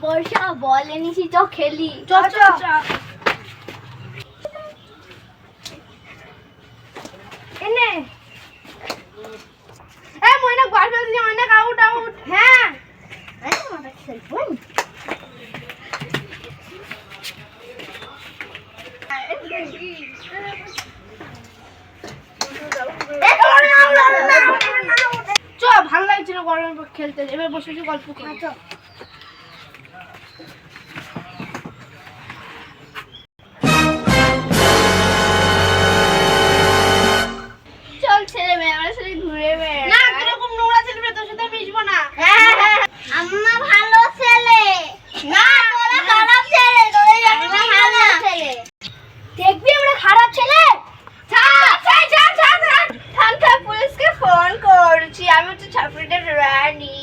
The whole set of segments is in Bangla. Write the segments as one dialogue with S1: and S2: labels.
S1: বর্ষা বল এনেছি, চ খেলি।
S2: চ চ চ। এনে এ ময়না বল ফেলছি, অনেক আউট আউট। হ্যাঁ
S1: আমরা খেলবো।
S2: চ, ভালো লাগছিল গরমে খেলতে। এবার বসে বসে গল্প করি।
S1: চল ছেলে মেয়ে আমার সাথে ঘুরে বেড়া।
S2: না, এরকম নোংরা ছেলে তোর সাথে মিশবো না।
S1: আম্মা ভালো ছেলে না, তোরা খারাপ ছেলে। তোরা ভালো ছেলে দেখবি, আমরা খারাপ ছেলে। থানা পুলিশকে ফোন করছি, আমি তো ছাপড়িটা রানী।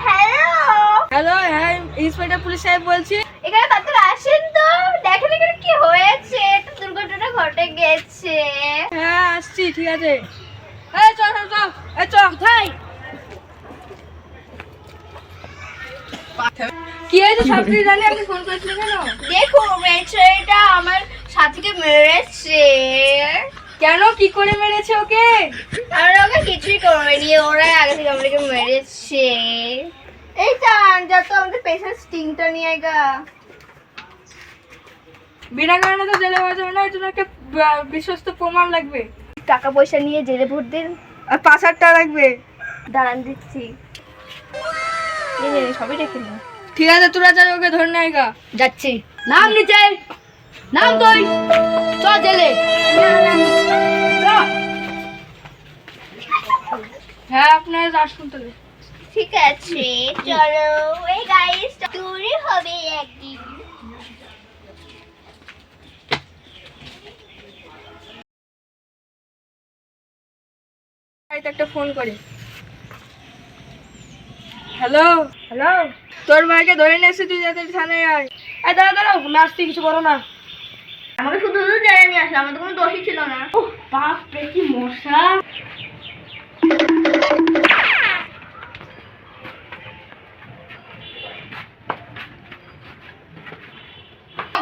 S1: হ্যালো
S2: হ্যালো, হ্যাঁ ইন্সপেক্টর পুলিশ সাহেব বলছি।
S1: এখানে তাড়াতাড়ি আসেন তো, দেখেন এখানে কি হয়েছে। একটা দুর্ঘটনা ঘটে গেছে।
S2: হ্যাঁ আসছি, ঠিক আছে। এই চল চল চল, এই চল। কোথায় কি হয়েছে ছাত্রী জানি? আপনি ফোন করেছিলেন কেন?
S1: দেখো মেয়েটা আমার সাথীকে মেরেছে।
S2: কেন, কি করে মেরেছে ওকে?
S1: আমরা ওকে কিছুই করিনি, ওরাই আগে থেকে আমাদেরকে মেরেছে। এই চান যা তো আমাদের পেশেন্ট স্টিংটা নিয়ে গা।
S2: বিনা কারণে তো জেলে হওয়া যাবে না, এর জন্য একটা বিশ্বস্ত প্রমাণ লাগবে।
S1: টাকা পয়সা নিয়ে জেলে ভোট দিন।
S2: আর 5,000 টাকা লাগবে।
S1: দাঁড়ান দিচ্ছি। সবই রেখে নিন।
S2: ঠিক আছে, তোরা যা, ওকে ধরে নেয় গা।
S1: যাচ্ছি। নাম নিচে, নাম তুই চ জেলে।
S2: হ্যাঁ আপনারা আসুন তাহলে।
S1: ঠিক আছে চলো। এই গাইস টুরি হবে একদিন।
S2: একটা ফোন করি। হ্যালো হ্যালো, তোর ভাইকে ধরে নিয়ে এসে তুই যাতে থানায় আয়। এই দাঁড়া দাঁড়াও, নাচতে কিছু করো না।
S1: আমাকে শুধু শুধু জেলে নিয়ে আসলো, আমাদের কোনো দোষই ছিল না।
S2: ওহ বাপ রে, কি মশা।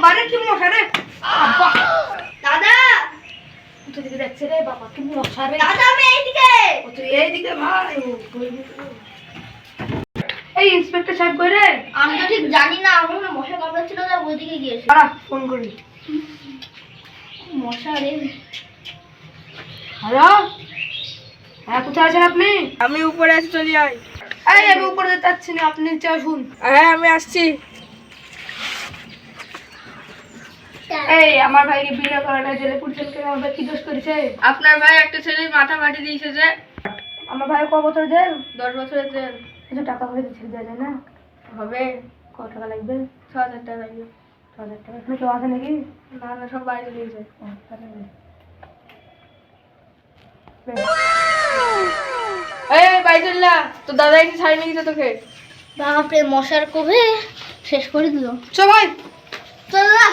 S2: বারে কি মশা রে।
S1: দাদা
S2: তুই দিকে যাচ্ছে রে বাবা, কি মশা রে।
S1: দাদা আমি এইদিকে।
S2: ও তুই এইদিকে ভাই। এই ইন্সপেক্টর সাহেব কই রে?
S1: আমি তো ঠিক জানি না, আমার মনে মশা কামড়াচ্ছিল না, ওইদিকে গিয়েছে।
S2: দাঁড়া ফোন করি।
S1: মশা রে।
S2: হ্যালো, হ্যাঁ কোথায় আছেন আপনি? আমি উপরে আছি, চলে আয়। এই আমি উপরে যেতে চাচ্ছি না, আপনি নিচে আসুন। হ্যাঁ আমি আসছি। এই আমার ভাইকে বিনা কারণে জেলে পুড়ছেন কেন? আমার ভাই কি দোষ করেছে? আপনার ভাই একটা ছেলের মাথা ফাটি দিয়েছে যে। আমার ভাই ক বছর জেল? 10 বছরের জেল। কিছু টাকা পয়সা ছেড়ে দেওয়া যায় না? হবে। কত টাকা লাগবে? 6,000 টাকা লাগবে। 6,000 টাকা। এখানে কেউ আছে নাকি? না না, সব বাইরে দিয়েছে। এই বাইদুল্লাহ, তো দাদা এসে ছাড়ি নিয়ে গেছে তোকে।
S1: বাপরে মশার কোভে শেষ করে দিল।
S2: চ ভাই।
S1: চল না।